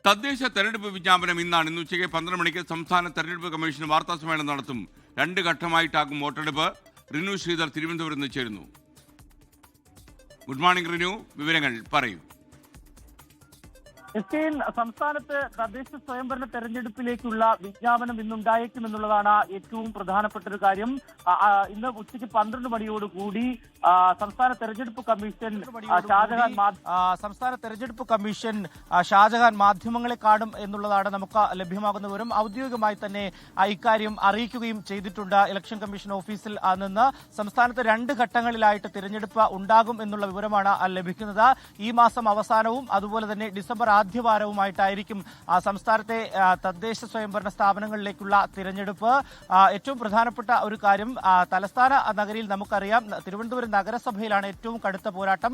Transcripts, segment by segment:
തദ്ദേശ തെരഞ്ഞെടുപ്പ് വിജ്ഞാപനം ഇന്ന് ഉച്ചയ്ക്ക് 12 മണിക്ക് സംസ്ഥാന തെരഞ്ഞെടുപ്പ് കമ്മീഷൻ വാർത്താ സമ്മേളനം നടത്തും. 2 ഘട്ടമായിട്ടാകും വോട്ടെടുപ്പ്. റിനു ശ്രീധർ തിരുവനന്തപുരത്ത് നിന്ന് ചേരുന്നു. ഗുഡ് മോർണിംഗ് റിനു, വിവരങ്ങൾ പറയൂ. സംസ്ഥാനത്ത് തദ്ദേശ സ്വയംഭരണ തെരഞ്ഞെടുപ്പിലേക്കുള്ള വിജ്ഞാപനം ഇന്നുണ്ടായേക്കുമെന്നുള്ളതാണ് ഏറ്റവും പ്രധാനപ്പെട്ട ഒരു കാര്യം. ഇന്ന് ഉച്ചയ്ക്ക് 12 മണിയോടുകൂടി സംസ്ഥാന തെരഞ്ഞെടുപ്പ് കമ്മീഷൻ ഷാജഹാൻ മാധ്യമങ്ങളെ കാണും എന്നുള്ളതാണ് നമുക്ക് ലഭ്യമാകുന്ന വിവരം. ഔദ്യോഗികമായി തന്നെ ഇക്കാര്യം അറിയിക്കുകയും ചെയ്തിട്ടുണ്ട്. ഇലക്ഷൻ കമ്മീഷൻ ഓഫീസിൽ നിന്ന് സംസ്ഥാനത്ത് 2 ഘട്ടങ്ങളിലായിട്ട് തിരഞ്ഞെടുപ്പ് ഉണ്ടാകും എന്നുള്ള വിവരമാണ് ലഭിക്കുന്നത്. ഈ മാസം അവസാനവും അതുപോലെ തന്നെ ഡിസംബർ ആദ്യവാരവുമായിട്ടായിരിക്കും സംസ്ഥാനത്തെ തദ്ദേശ സ്വയംഭരണ സ്ഥാപനങ്ങളിലേക്കുള്ള തിരഞ്ഞെടുപ്പ്. ഏറ്റവും പ്രധാനപ്പെട്ട ഒരു കാര്യം, തലസ്ഥാന നഗരിയിൽ നമുക്കറിയാം തിരുവനന്തപുരം നഗരസഭയിലാണ് ഏറ്റവും കടുത്ത പോരാട്ടം.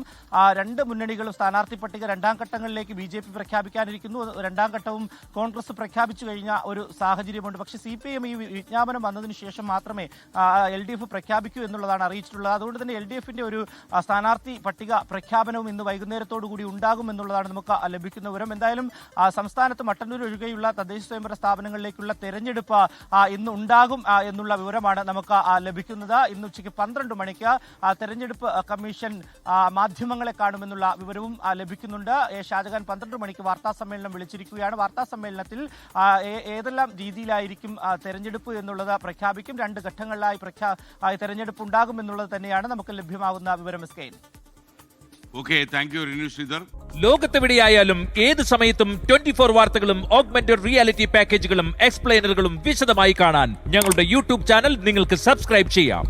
2 മുന്നണികളും സ്ഥാനാർത്ഥി പട്ടിക 2ാം ഘട്ടങ്ങളിലേക്ക് BJP പ്രഖ്യാപിക്കാനിരിക്കുന്നു. 2ാം ഘട്ടവും കോൺഗ്രസ് പ്രഖ്യാപിച്ചു കഴിഞ്ഞ ഒരു സാഹചര്യമുണ്ട്. പക്ഷേ CPIM ഈ വിജ്ഞാപനം വന്നതിന് ശേഷം മാത്രമേ LDF പ്രഖ്യാപിക്കൂ എന്നുള്ളതാണ് അറിയിച്ചിട്ടുള്ളത്. അതുകൊണ്ട് തന്നെ LDFന്റെ ഒരു സ്ഥാനാർത്ഥി പട്ടിക പ്രഖ്യാപനവും ഇന്ന് വൈകുന്നേരത്തോടുകൂടി ഉണ്ടാകും എന്നുള്ളതാണ് നമുക്ക് ലഭിക്കുന്ന വിവരം. എന്തായാലും സംസ്ഥാനത്ത് മട്ടന്നൂർ ഒഴികെയുള്ള തദ്ദേശ സ്വയംഭരണ സ്ഥാപനങ്ങളിലേക്കുള്ള തെരഞ്ഞെടുപ്പ് ഇന്ന് ഉണ്ടാകും എന്നുള്ള വിവരമാണ് നമുക്ക് ലഭിക്കുന്നത്. ഇന്ന് ഉച്ചയ്ക്ക് 12 മണിക്ക് തെരഞ്ഞെടുപ്പ് കമ്മീഷൻ മാധ്യമങ്ങളെ കാണുമെന്നുള്ള വിവരവും ലഭിക്കുന്നുണ്ട്. ഷാജഹാൻ 12 മണിക്ക് വാർത്താ സമ്മേളനം വിളിച്ചിരിക്കുകയാണ്. വാർത്താ സമ്മേളനത്തിൽ ഏതെല്ലാം രീതിയിലായിരിക്കും തെരഞ്ഞെടുപ്പ് എന്നുള്ളത് പ്രഖ്യാപിക്കും. 2 ഘട്ടങ്ങളിലായി തെരഞ്ഞെടുപ്പ് ഉണ്ടാകും എന്നുള്ളത് തന്നെയാണ് നമുക്ക് ലഭ്യമാകുന്ന വിവരം. ലോകത്തെവിടെയായാലും ഏത് സമയത്തും 24 വാർത്തകളും ഓഗ്മെന്റഡ് റിയാലിറ്റി പാക്കേജുകളും എക്സ്പ്ലെയിനറുകളും വിശദമായി കാണാൻ ഞങ്ങളുടെ യൂട്യൂബ് ചാനൽ നിങ്ങൾക്ക് സബ്സ്ക്രൈബ് ചെയ്യാം.